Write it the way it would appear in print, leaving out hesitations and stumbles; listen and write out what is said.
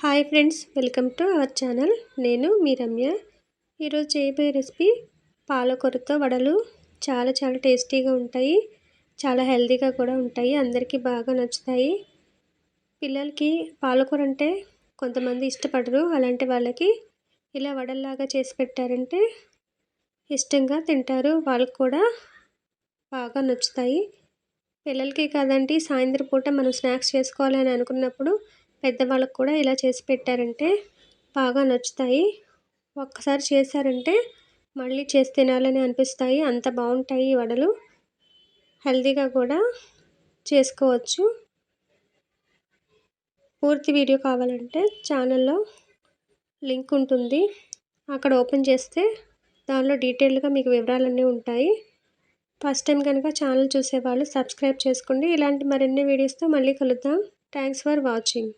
Hi friends, welcome to our channel. నేను మీ రమ్య. ఈరోజు చేయబోయే రెసిపీ పాలకూరతో వడలు. చాలా టేస్టీగా ఉంటాయి, చాలా హెల్తీగా కూడా ఉంటాయి, అందరికీ బాగా నచ్చుతాయి. పిల్లలకి పాలకూర అంటే కొంతమంది ఇష్టపడరు, అలాంటి వాళ్ళకి ఇలా వడల్లాగా చేసి పెట్టారంటే ఇష్టంగా తింటారు, వాళ్ళకి కూడా బాగా నచ్చుతాయి. పిల్లలకి కాదండి, సాయంత్రం పూట మనం స్నాక్స్ చేసుకోవాలి అని అనుకున్నప్పుడు పెద్దవాళ్ళకు కూడా ఇలా చేసి పెట్టారంటే బాగా నచ్చుతాయి. ఒక్కసారి చేశారంటే మళ్ళీ చేసి తినాలని అనిపిస్తాయి, అంత బాగుంటాయి ఈ వడలు. హెల్తీగా కూడా చేసుకోవచ్చు. పూర్తి వీడియో కావాలంటే ఛానల్లో లింక్ ఉంటుంది, అక్కడ ఓపెన్ చేస్తే దానిలో డీటెయిల్డ్గా మీకు వివరాలన్నీ ఉంటాయి. ఫస్ట్ టైం కనుక ఛానల్ చూసేవాళ్ళు సబ్స్క్రైబ్ చేసుకోండి. ఇలాంటి మరిన్ని వీడియోస్తో మళ్ళీ కలుద్దాం. Thanks for watching.